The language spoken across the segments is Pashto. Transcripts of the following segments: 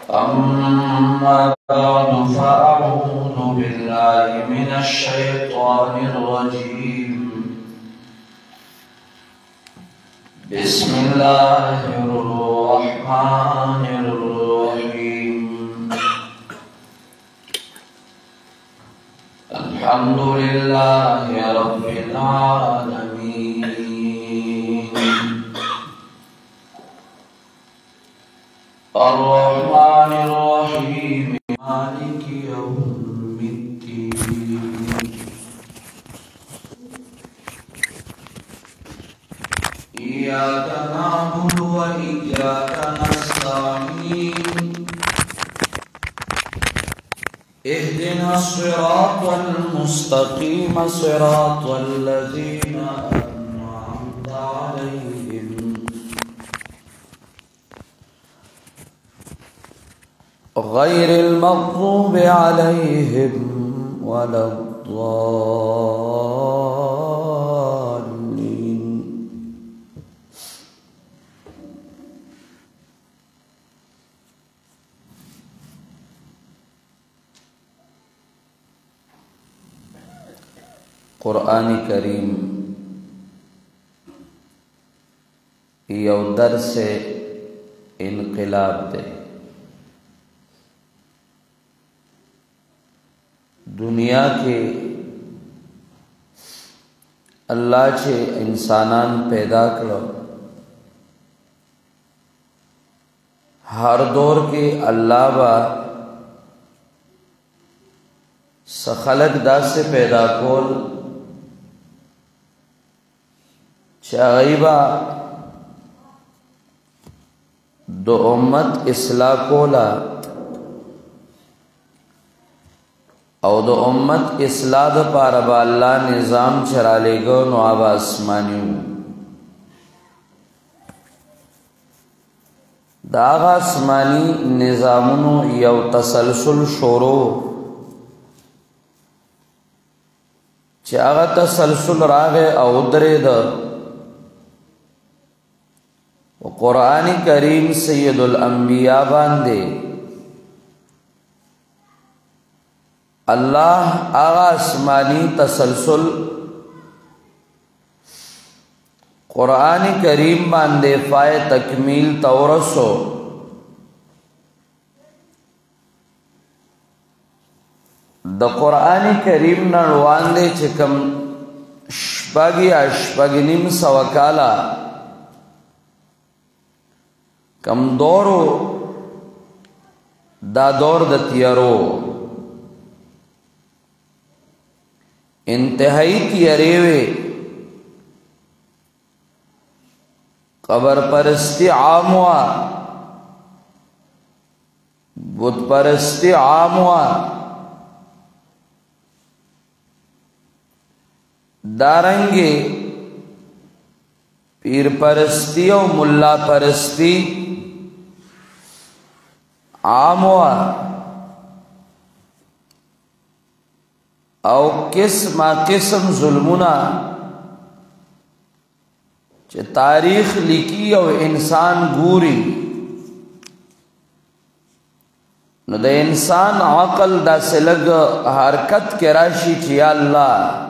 أما بعد فأعوذ بالله من الشيطان الرجيم بسم الله الرحمن الرحيم الحمد لله رب العالمين الرحمن الرحيم مالك يوم الدين إياك نعبد وإياك نستعين اهدنا الصراط المستقيم صراط الذين أنعمت عليهم غير المغضوب عليهم ولا الضالين قرآن کریم یو درس انقلاب دے دنیا کے اللہ چھے انسانان پیدا کرو ہر دور کے اللہ با سخلق دا سے پیدا کول چاہیبا دو امت اصلاح کولا او دو امت اصلاح دا پارا با اللہ نظام چرا لے گو نو آبا اسمانیو دا آغا اسمانی نظامونو یو تسلسل شورو چی آغا تسلسل راغے او درے دا و قرآن کریم سید الانبیاء باندے اللہ آغا اسمانی تسلسل قرآن کریم باندے فائے تکمیل تورسو دا قرآن کریم نروان دے چکم شپاگی اشپاگنیم سوکالا کم دورو دا دور دا تیارو انتہائی تیاریوے قبر پرستی عام ہوا بت پرستی عام ہوا دارنگے پیر پرستی و ملا پرستی عام ہوا او قسم ظلمنا چه تاریخ لکی او انسان گوری نو دا انسان عقل دا سلگ حرکت کے راشی چی یا اللہ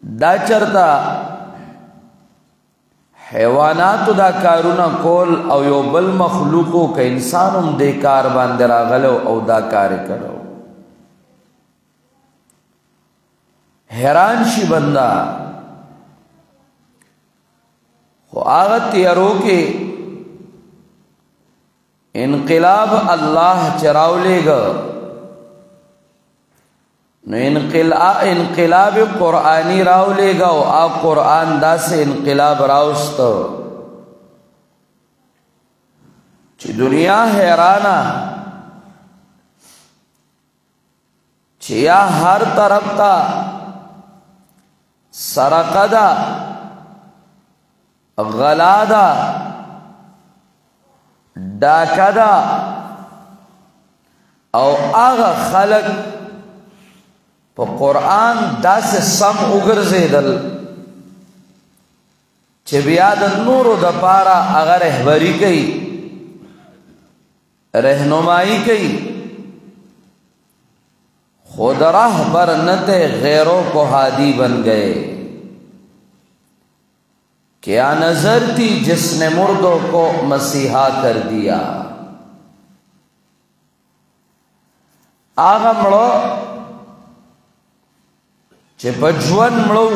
دا چرتا حیواناتو دا کارونا کول او یو بل مخلوقو که انسانم دے کار باندر آغلو او دا کار کرو حیران شی بندہ خو آغت تیارو کے انقلاب اللہ چراو لے گا نو انقلاب قرآنی راو لے گا و آ قرآن دا سے انقلاب راوستا چی دنیا حیرانا چی یا ہر طرف تا سرقہ دا غلا دا ڈاکہ دا او آغا خلق پا قرآن دا سے سم اگرزیدل چه بیا د نورو د پارا اگر رهبری کوي रहनुमाई की, खुद राहबर न थे गैरों को हादी बन गए। क्या नजर थी जिसने मुर्दों को मसीहा कर दिया। आगा मड़ो चे पजवन मड़ो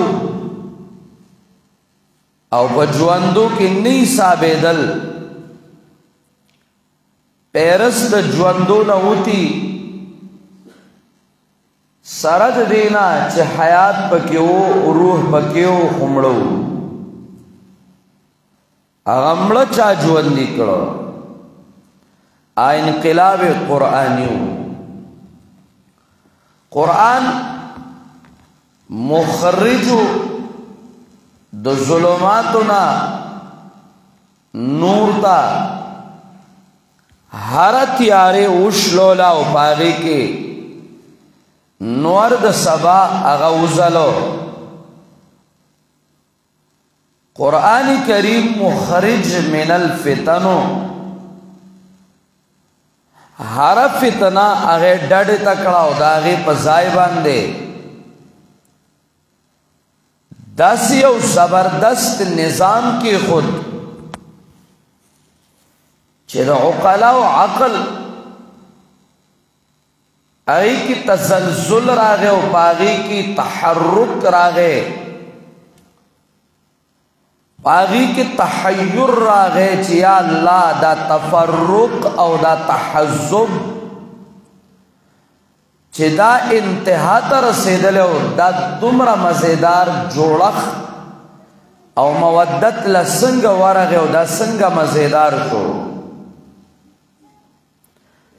और पजवंदो की नहीं साबेदल पेरस द ज्वंदो न होती सरद देना चे हयात पक्यो रूह पक्यो हुमड़ो अगमड़ चा ज्वंदी करो आ इनकलाब कुरानियों। कुरान मुखर्रिजु द जुलुमातुना नूरता हरत यारे उशलोला उपागे के नोर्द सबा अगउजलो। कुरान करीम मुखरिज मिनल फितनो हर फितना अगे डड तकड़ा दागे पजाए बांधे दस यो जबरदस्त निजाम की खुद चिर उकला व अकल आई की तसलजुल रागे पागी की तहर्रुक रागे पागी की तहय्युर रागे चिया अल्लाह दा तफर्रुक और दा तहज़्ज़ुब चिदा इंतहा तर सेदले दा दुमरा मजेदार जोड़ख और मवद्दत लसंग वरगे दा संग मजेदार को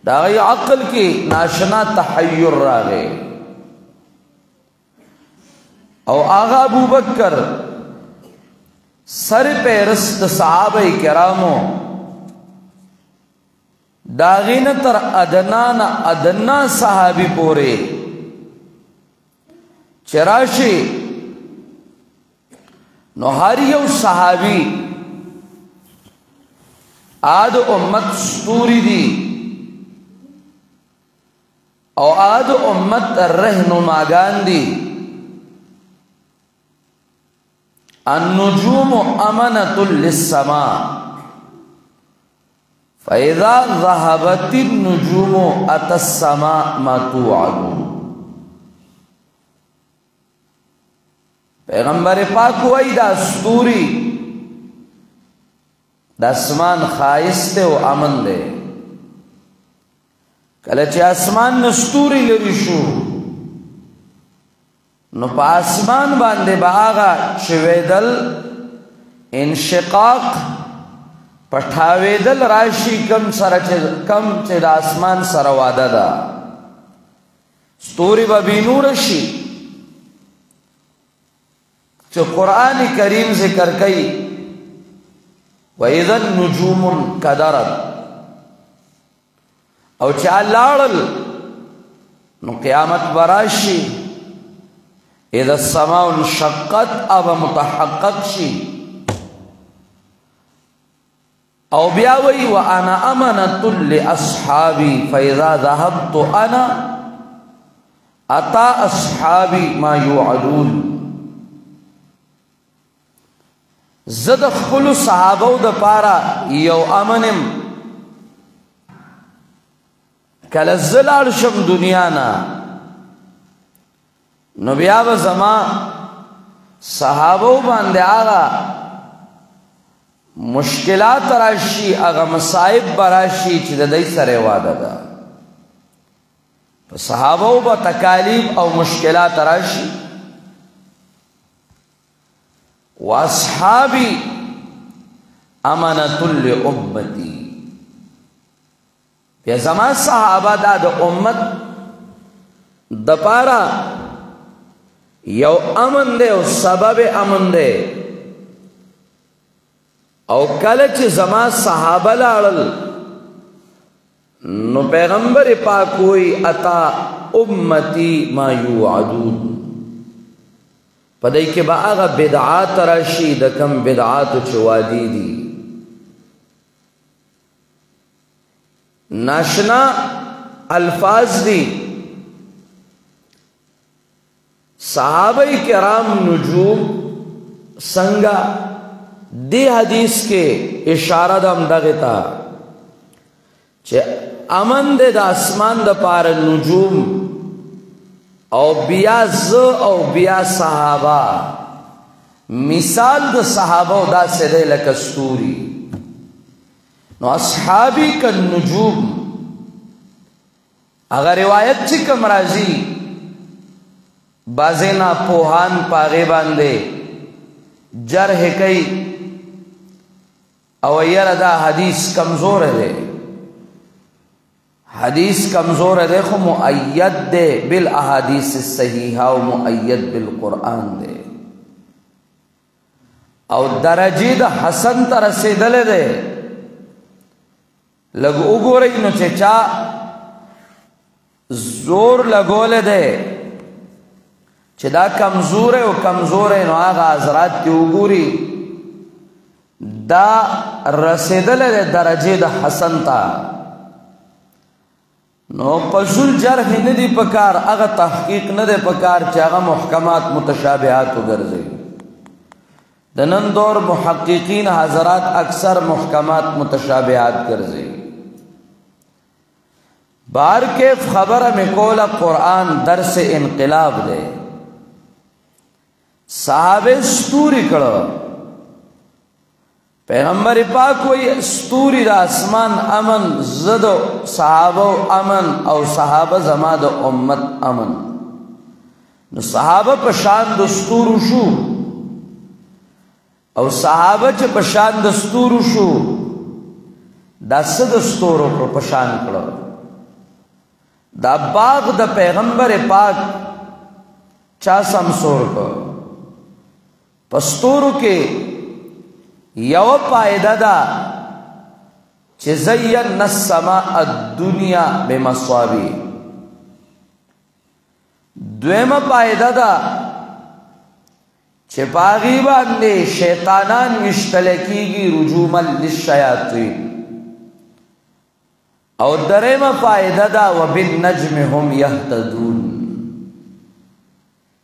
दागी अक्ल की नाशना तहय्युर रागे। और आगा अबू बकर सर पे रस्त सहाबे किरामो दागिन तर अदना न अदना सहाबी पोरे चराशी नोहारियो सहाबी आद उम्मत स्तूरी दी और आद उम्मत रहनुमागान दी। अन्नुजूम अमनतुल लिस्समा फ़इज़ा ज़हबतिन नुजूम अतस्समा मा तुअदून। पैगंबर पाक वही दा स्तूरी दसमान खाइस्ते व अमन दे कल चे आसमान नस्तूरी लरिशु नो पा आसमान बांधे बागा शिवेदल इंशिकाक पठावेदल राशि कम चे आसमान सरवादा दा स्तूरी बबीनूरशी जो कुरान करीम से कर कई वइज़न नुजूमुन कदरत और चालाड़ल नो क़यामत बराशी इज़ा समाउन शक्कत अब मुतहक्कक शी और ब्यावई व अना अमनतुल लि अस्हाबी फ़इज़ा ज़हबतु अना अता अस्हाबी मा युअदून। ज़द खुल सहाबो द पारा यो अमनिम कल ज़लाल शम दुनिया ना नबिया व जमा सहाबो बांधे आगा मुश्किलात राशि आगा मसाइब बराशि चिदई सरे वादा दा सहाबो ब तकालीफ और मुश्किलात राशि वअस्हाबी अमनतुल लि उम्मती। या जमा सहाबा दा द उम्मत दपारा यो अमन दे और सबब अमन दे और कलच जमा सहाबा लाड़ल नो पैगंबर पाक कोई अता उम्मती मा युअदून पदई के बागा बिदआत राशि दकम बिदआत चवादी दी ناشنا الفاظ دی. صحابہ کرام نجوم سنگا دی حدیث کے اشارہ دم دغتا چه امن دے دا اسمان دا پار نجوم او بیا ز او بیا صحابہ مثال دا صحابہ دا سدے لکستوری. نو اصحابی کا نجوم اگر روایت چکم رازی بازینا پوہان پاغے باندے جرح کئی او یر دا حدیث کمزور ہے. حدیث کمزور ہے خو مؤید دے بالاحادیث الصحیحہ و مؤید بالقرآن دے او درجی دا حسن تا رسیدل دے. لگو اگو رئی نو چچا زور لگول دے چه دا کمزور ہے و کمزور ہے نو آغا حضرات تی اگوری دا رسیدل دے درجی دا حسن تا. نو پسول جرح ندی پکار اغا تحقیق ندی پکار چه اغا محکمات متشابہاتو گرزی. دنن دور محققین حضرات اکثر محکمات متشابہات گرزی. بار کیف خبر میں کولا قرآن درس انقلاب دے. صحابہ ستوری کڑو پیغمبر پاک کوئی ستوری دا اسمان امن زدو صحابہ امن او صحابہ زما دا امت امن. نو صحابہ پشان دا ستورو شو او صحابہ چه پشان دا ستورو شو دا صد ستورو پر پشان کرو. دا باغ دا پیغمبر پاک چا سمسور کو پستورو کے یو پائدہ دا چه زین السماء الدنیا بمصابی. دویم پائدہ دا چه پاغی باندے شیطانان مشتلکی گی رجوما للشیاطین. او دریم فائدہ دا وبالنجم هم یهتدون.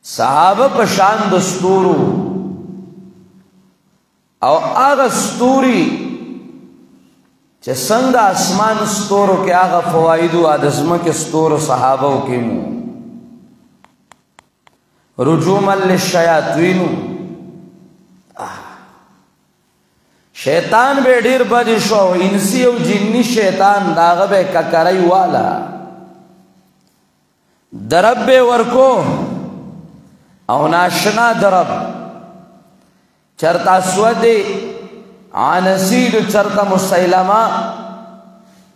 صحابہ پشان دستورو او آغا ستوری چه سنگ اسمان ستورو کے آغا فوائدو آدزمہ کے ستورو صحابہ کے مو رجوما للشیاطین. شیطان بے ڈیر بدشو انسی او جنی شیطان داغ بے ککرائی والا درب بے ورکو او ناشنا درب چرتا سود عنسید چرتا مسیلمہ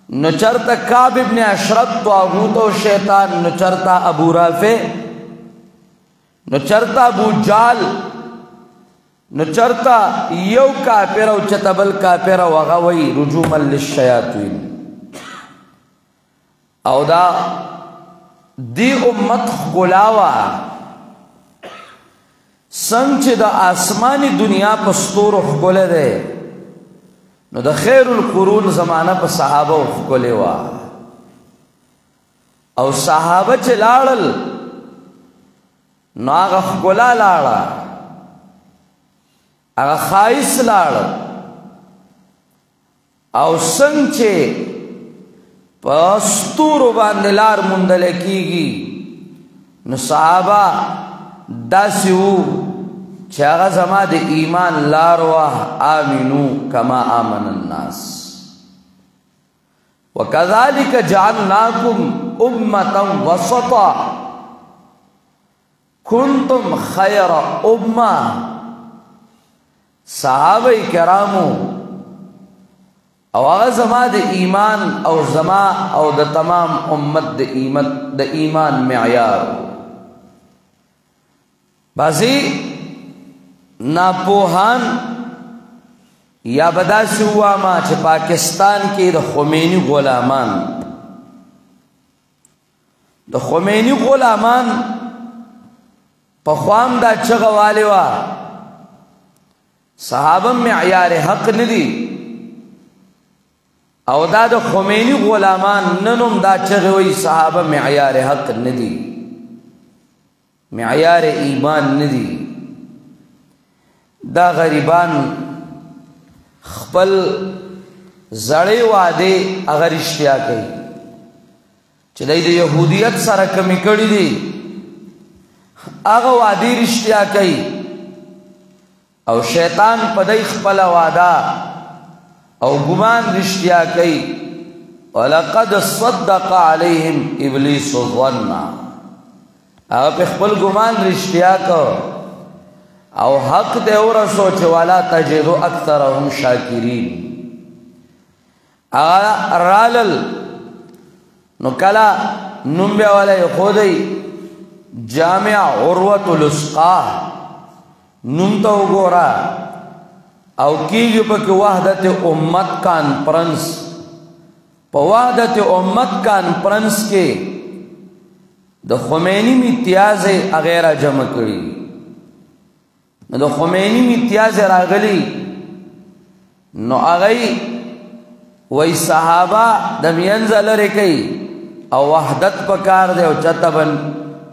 نو چرتا کعب ابن اشرف طاغوت و شیطان نو چرتا ابو رافع نو چرتا ابو جال نو چرتا یو کافر او چتبل کافر وغوی رجوما للشیاطین. او دا دی امت غلاوہ سنگ چه دا آسمانی دنیا پستور اخگوله ده نو دا خیر القرون زمانہ پا صحابہ اخگوله وا او صحابہ چه لارل نو آغا اخگولا لارا اگا خائص لار او سنگ چه پستورو باندلار مندلکی گی نو صحابہ داسیو چه اگا زما د ایمان لاروا آمینو کما آمن الناس. وکذالک جعلناکم امتا وسطا کنتم خیر امہ. صحابہ کرامو او آغا زما دا ایمان او زما او دا تمام امت دا ایمان معیار. بازی ناپوہان یا بدا سے ہوا ما چھ پاکستان کی دا خمینی غلامان پخوام دا چغوالی وا صحابہ معیار حق ندی او دا د خمینی غلامان ننم دا چغه وی صحابه معیار حق ندی، معیار ایمان ندی. دا غریبان خپل زړې وعده اگر اشتیا کوي چې د يهودیت سره کمی کړی دي، هغه وعده اشتیا کوي او شیطان په دای خپل وعده او ګمان اشتیا کوي. ولقد صدق عليهم ابلیس الظن، هغه په خپل ګمان اشتیا کو او حق ته ورسو چې والا تجد اکثرهم شاکرین. رالل نو کلا نوم بیا والا خودی جامع عروة الوثقا نوم ته وګورا او کیږي په وحدت امت کانفرنس. په وحدت امت کانفرنس کې د خمینی امتیاز اغیرہ جمع کړي. نو د خمینی امتیاز راغلی نو هغه وای صحابه د مینځ لري کوي او وحدت پکار دی او چتبن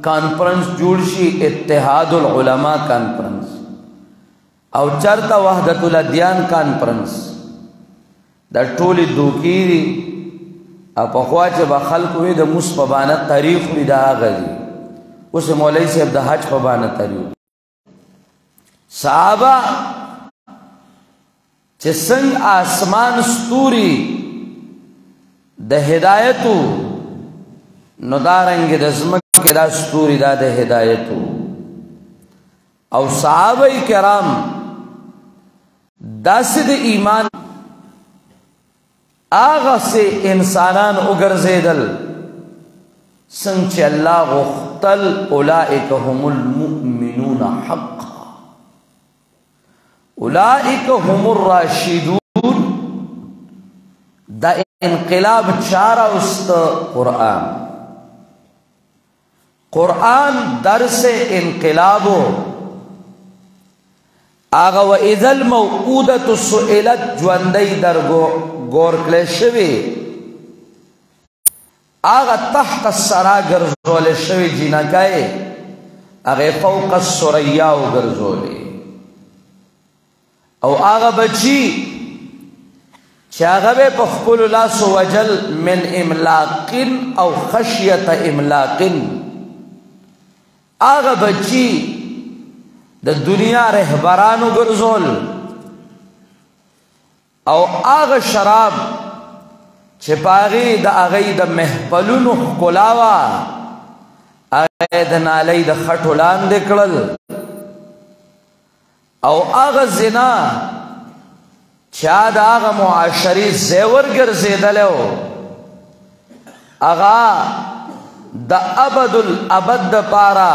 کانفرنس جوړ شي اتحاد العلماء کانفرنس او چرته وحدت الادیان کانفرنس. د ټولي دوکې دي په خوا چې به خلکو وي د موس په باندې تاریخ وي دا غږي. اوس مولوی صاحب د حج په باندې تاریخ صحابه چې څنګه آسمان ستوري د هدایتو نو دارنګ د زمکه دا ستوري دا د هدایتو. او صحابه کرام داسې د ایمان آغا سے انسانان اگرزیدل څنګه چې الله غختل اولئک هم المؤمنون حقا اولئک هم الراشدون. دا انقلاب چارا است قرآن. قرآن درس انقلابو آغا و اذا الموعودة سئلت جواندی در گور کلی شوی آغا تحت السرا گرزول شوی جنکای آغا فوق السریاو گرزولی او آغا بچی چه آغا بے پخپل اللہ سو وجل من املاقن او خشیت املاقن آغا بچی د دنیا رهبرانو ګرځول او هغه شراب چې پاغي د هغه د محفلونو ښکلاوه هغه د نالۍ د خټو لاندې کړل او هغه زنا چې د هغه معاشري زیور ګرځېدلی و هغه د ابد الابد دپاره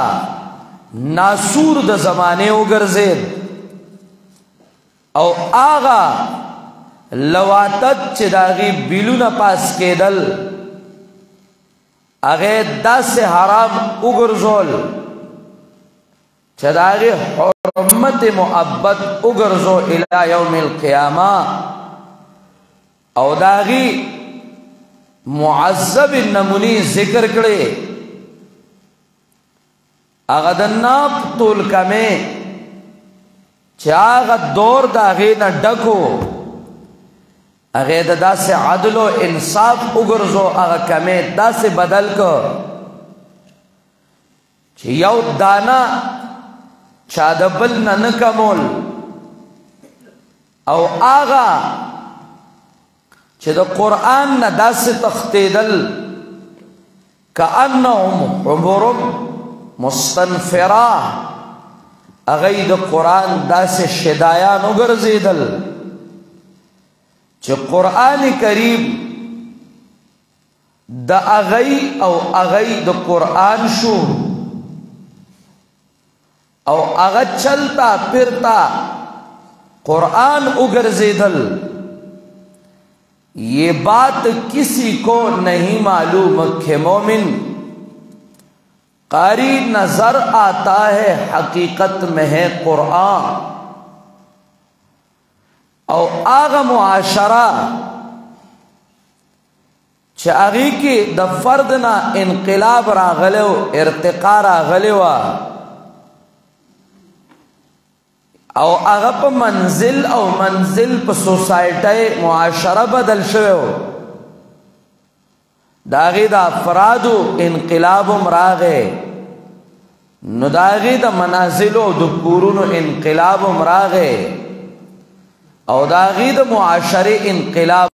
ناسور د زمانه وګرځید او آغا لواتت چې داغي بیلونه پاس کېدل هغه داسې حرام وګرځول چې داغي حرمت محبت وګرځو الی یوم القیامه او داغي معذب نمونی ذکر کړي. اغا د ناب طول کمه چې هغه دور د هغې نه ډکو هغې د داسې عدل و انصاف وګرځو هغه کمې داسې بدل کو چې یو دانه چا د بل نه نه کمول او هغه چې د قرآن نه داسې تښتېدل کأنهم حمر مستنفرا اغی د قرآن داسې شدایان وګرځېدل چې قرآن کریم د اغی او اغی د قرآن شو او اغا چلتا پھرتا قرآن وګرځېدل. یہ بات کسی کو نہیں معلوم کہ مومن قاری نظر آتا ہے حقیقت میں ہے قرآن. او آغا معاشرہ چې هغې کې د فرد نه انقلاب راغلی و، ارتقا راغلی وه، او هغه په منزل او منزل په سوسایټۍ معاشره بدل شوی و، د هغې د افرادو انقلاب هم راغی، نو د هغې د منازلو او د کورونو انقلاب هم راغی، او د هغې د معاشرې انقلاب،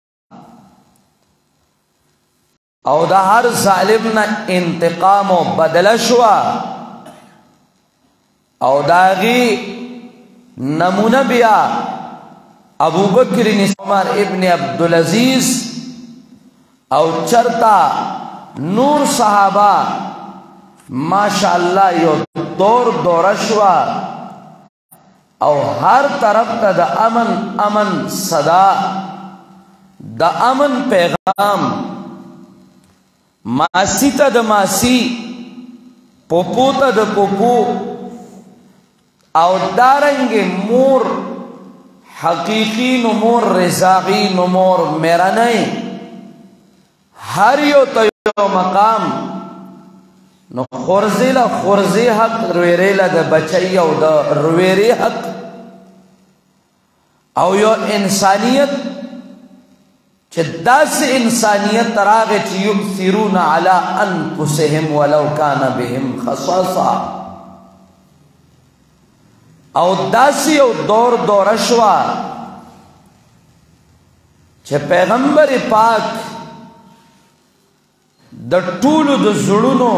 او د هر ظالم نه انتقام و بدله شوه، او د هغې نمونه بیا ابو بکر عمر ابن عبدالعزیز او چرتا نور صحابہ ماشاءاللہ یو دوره شوا، او هر طرف ته د امن صدا، د امن پیغام، ماسی ته د ماسی، پوپو ته د پوپو، او دارنگ مور حقیقی نو مور رضاقی نو مور میرنی، هر یو تا یو مقام، نو خورزی لا خورزی حق، رویری لا دا بچی او دا رویری حق، او یو انسانیت چه داس انسانیت راغی چه یبثرون علی انفسهم ولو کان بهم خصاصا، او داسی او دوره شوا چه پیغمبر پاک د ټولو د زړونو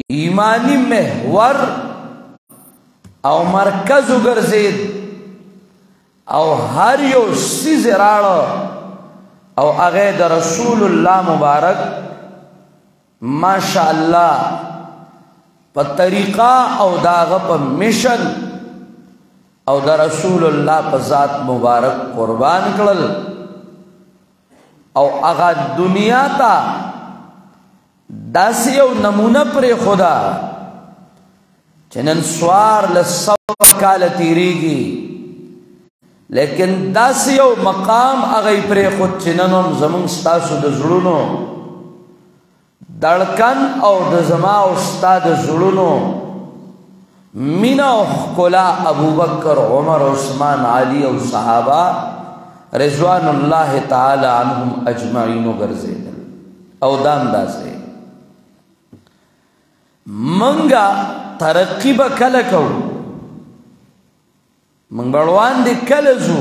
ایمانی محور او مرکز وګرځید، او هر یو څیز راړه، او هغه د رسول الله مبارک ماشاء الله په طریقه او داغه په میشن او د رسول الله په ذات مبارک قربان کړل، او هغه دنیا ته داسې یو نمونه پرې خدا چې نن سوار له 100 کاله تیریږي، لیکن داسې یو مقام هغه پرې خود چې نن هم زمونږ ستاسو د زړونو دړکن او د زما او ستا د زړونو مینا او ښکلا ابوبکر عمر عثمان علی او صحابه رضوان الله تعالی عنهم اجمعین وګرځېدل، او دام داسې منګه ترقی به کله کوو، منګ بړوان دي کله ځو،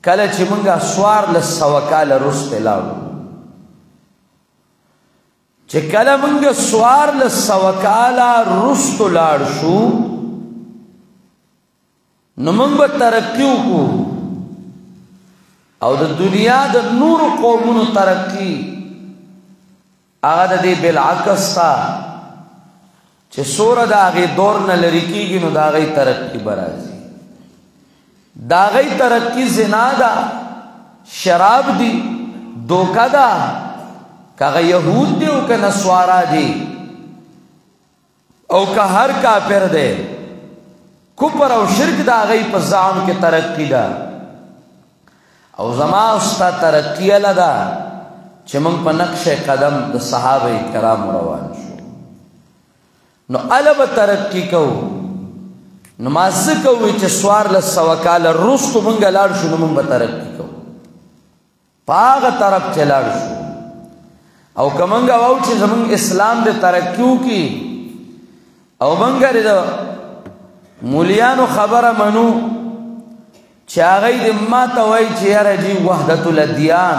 کله چې منګه سوار له 100 کاله وروسته لاړو، چې کله منګه سوار له 100 کاله وروسته لاړ شو، نو منګ به ترقی وکړو، او د دنیا د نور قومونو ترقی هغه د دې بالعکس تا چې سوره د هغې دور نه لرې کېږي، نو د هغې ترقی به راځي، د هغې ترقی زنا ده، شراب دي، دوکه ده، که هغه یهود دی او که نسوارا دی، او که هر کافر دی، کفر او شرک د هغې په زعم کې ترقی ده، او زما او ستا ترقی اله ده چې موږ په نقش قدم د صحابه کرامو روان شو، نو اله به ترقی کوو، نو ما څه کوو چې سوار له 100 کاله وروستو موږ لاړ شو، نو موږ به ترقی کوو، په هغه طرف چې لاړ شو، او که موږ واو چې زموږ اسلام د ترقی وکړي، او موږ د مولیانو خبره منو چې هغوی د ما ته وایي چې یاره جي وحدت الادیان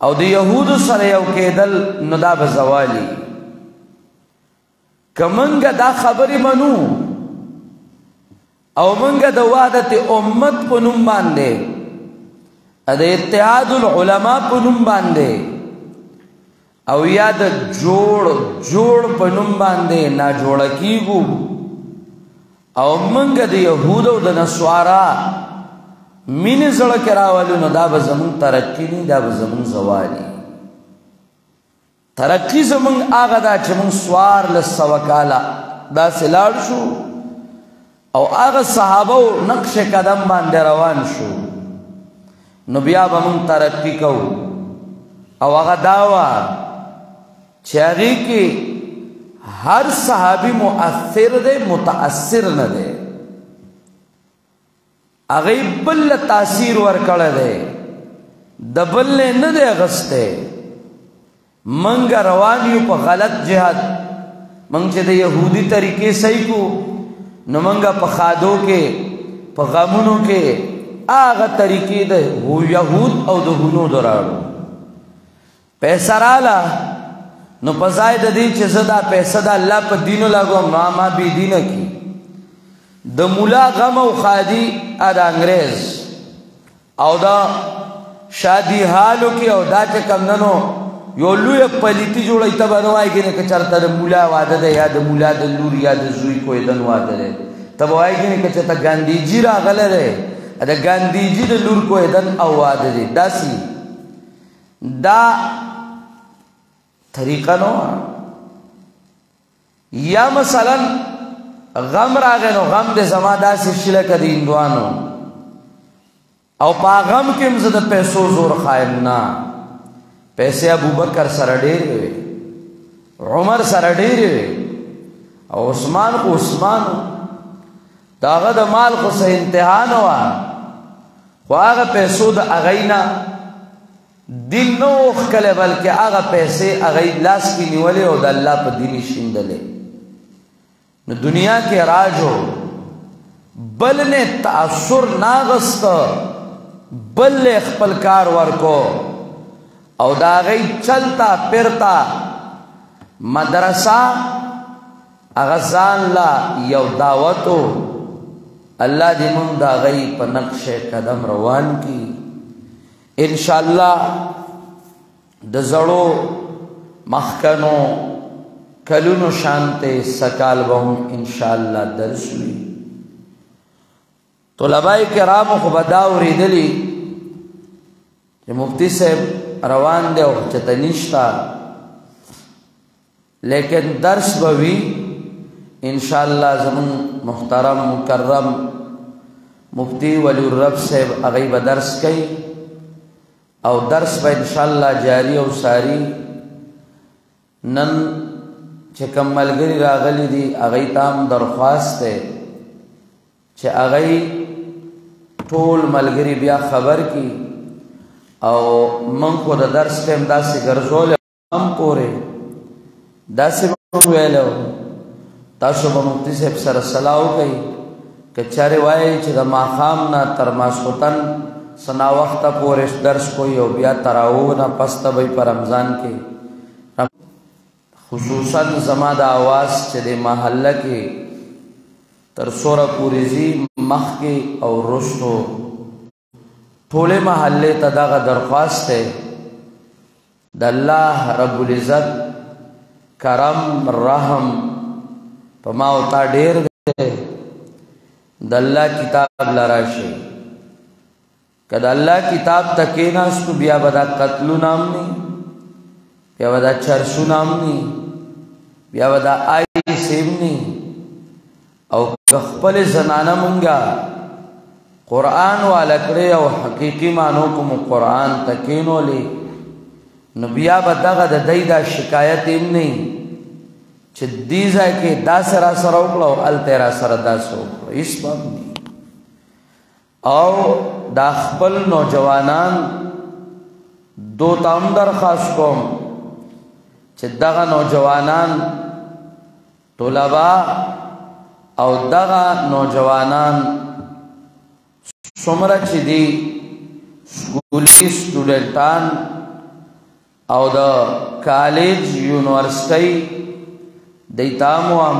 او د یهودو سره یو کېدل، نو دا به زوالي، که موږ دا خبرې منو، او موږ د وحدت امت په نوم باندې، د اتحاد العلماء په نوم باندې، او یا د جوړ په نوم باندې ناجوړه کیږو، او منګه د یهود او د نسوارا مینې زړه کې راولو، نو دا به زمونږ ترقي نه، دا به زمونږ زوالي. ترقي زمونږ هغه ده چې مونږ سوار له 100 کاله داسې لاړ شو، او هغه صحابه نقش قدم باندې روان شو، نو بیا به مونږ ترقي کوو. او هغه دا وه چې هغې کې هر صحابي مؤثر دی، متاثر نه دی. هغې بل له تاثیر ورکړی دی، د بل نه دی اخیستی. منګ روان یو په غلط جهاد. منګ چې د یهودي طریقې صحیح کو نو منګ په خادو کې په غمونو کې هغه طریقې د یهود او د هنود راړو. پیسه راله نو په ځای د دې چې زه دا پیسه د الله په دینو لګوم نو ما بې دینه کی. د مولا غم او خادي د انګریز او دا شادي حالو کې او دا چې کم ننو یو لوی پلیتی جوړی ته به نه وایي که نه که چېرته د مولا واده دی یا د مولا د لور یا د زوی کویدن واده دی. ته به وایي که نه که چېرته ګاندیجي راغلی دی د ګاندیجي د لور کویدن او واده دی. داسې دا طریقه نه وه. یا مثلا غم راغی نو غم د زما داسې شي لکه د هندوانو او په غم کې هم زه د پیسو زور خایم نه. پیسې ابوبکر سره ډېرې وې، عمر سره ډېرې وې او عثمان خو عثمان د هغه د مال خو څه انتها نه وه، خو هغه پیسو د هغې نه دین نه و ښکلی بلکې هغه پیسې هغې لاس کې نیولې او د الله په دین یې شیندلې. نو دنیا کې راجو بل نه تأثر نه اخیسته، بل له خپل کار ورکو او دا غي چلتا پھرتا مدرسہ اغزان لا یو دعوتو. الله دې مونږ دا غي په نقش قدم روان کی. انشاءالله د زړو مخکنو کلونو شانته سکال بهم انشاءالله درس وي. طلباء کرام خو بدا اوریدلی چې مفتی صاحب روان دی او چته نشتا، لیکن درس به وي انشاءالله. زمون محترم مکرم مفتی ولی الرب صاحب هغې به درس کوي او درس به انشاءالله جاری او ساری. نن چې کوم ملګري راغلي دي هغې ته هم درخواست دی چې هغې ټول ملګري بیا خبر کی او من خو د درس ټیم داسې ګرځولی هم پورې داسې به ویلی تاسو به مفتي صاحب سره صلاح وکئ که چارې وایي چې د ماښام نه تر ماسخوتن څه ناوخته پورې درس کوي او بیا تراویح نه پس ته به په رمضان کې خصوصا زما د اواز چې د محله کې تر سوره پورې ځي مخکې او رستو ټولې محلې ته دغه درخواست دی د الله رب العزت کرم رحم په ما او تا ډېر دی. د الله کتاب له راشئ. که د الله کتاب ته کېناستو بیا به دا قتلونه هم نه، بیا به دا چرسونه هم نه، بیا به دا آیس هم نه. او که خپل زنانه مونږه قرآن والا کړی او حقیقي معنو کو مو قرآن ته کېنولې نو بیا به دغه د دی دا شکایت هم نه چې دې ځای کې داسې را سره وکړه او هلته یې را سره داسې وکړه. هېڅ به هم نه. او دا خپل نوجوانان دو ته هم درخواست کوم چې دغه نوجوانان طلبا او دغه نوجوانان څومره چې دي سکولي سټوډنټان او د کالج یونیورسټۍ دی ته مو هم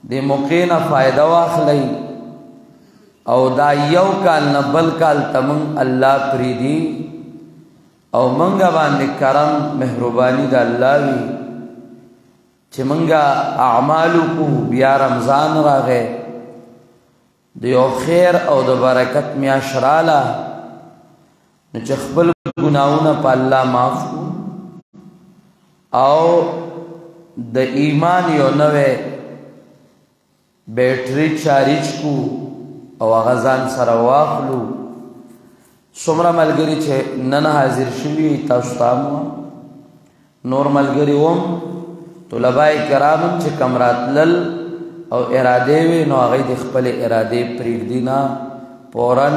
د موقع نه فایده واخلئ او دا یو کال نه بل کال ته مونږ الله پرېږدي او مونږه باندې کرم مهرباني د الله وي چې مونږه اعمال وکړو. بیا رمضان راغی د یو خیر او د برکت میاشت راله نو چې خپل ګناهونه په الله معاف کړو او د ایمان یو نوی بیټري چارج کو او هغه ځان سره واخلو څومره ملګري چې نن حاضر شوي تاسو ته نور ملګري وم طلباء کرام چې کم راتلل او ارادې وي نو هغوی د خپلې ارادې پرېږدي نه فوراً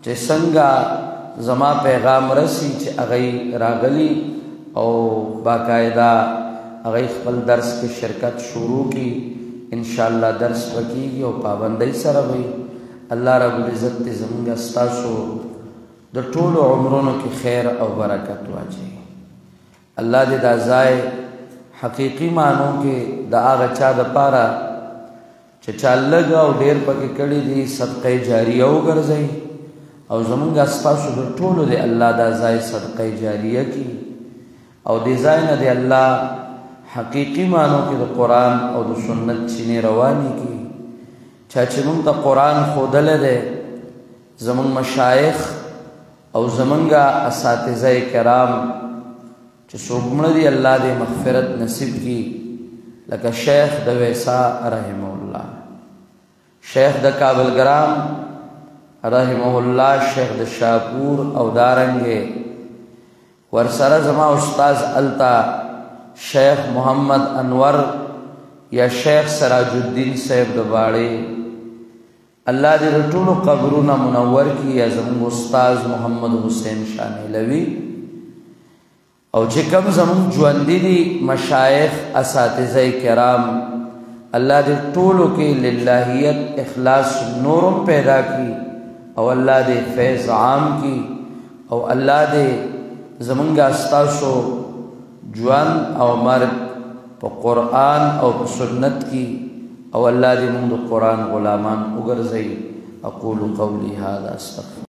چې څنګه زما پیغام رسی چې هغوی راغلي او باقاعده هغوی خپل درس کې شرکت شروع کی انشاءاللہ درس وکیږي او پابندۍ سره وي الله رب العزت دې زموږ ستاسو د ټولو عمرونو کې خیر او برکت واچوي الله دې دا ځای حقیقي معنو کې د هغه چا دپاره چې چا لږ او ډېر پکې کړي دي صدقه جاریه وګرځوي او زمونږ ستاسو د ټولو د الله دا ځای صدقه جاریه کړي او دې ځای نه د الله حقیقي معنو کې د قرآن او د سنت چینې روانې کړي چا چې موږ ته قرآن ښودلی دی زمونږ مشایخ او زمونږ اساتذه کرام چې څوک مړه دي الله دې مغفرت نصیب کړي لکه شیخ د ویسا رحمه الله شیخ د کابلګرام رحمه الله شیخ د شاپور او دارنګې ورسره زما استاذ التا شیخ محمد انور یا شیخ سراج الدین صاحب د باړې الله دې د ټولو قبرونه منور کړي یا زموږ استاذ محمد حسین شاه نیلوي او چې کوم زموږ ژوندي دي مشایخ اساتذه کرام الله دې ټولو کې للهیت اخلاص نورم پیدا کړي او الله دې فیض عام کړي او الله دې زمونږ ستاسو ژوند او مرګ په قرآن او په سنت کې او الله دې موږ د قرآن غلامان وګرځوي اقول قولي هذا استغفر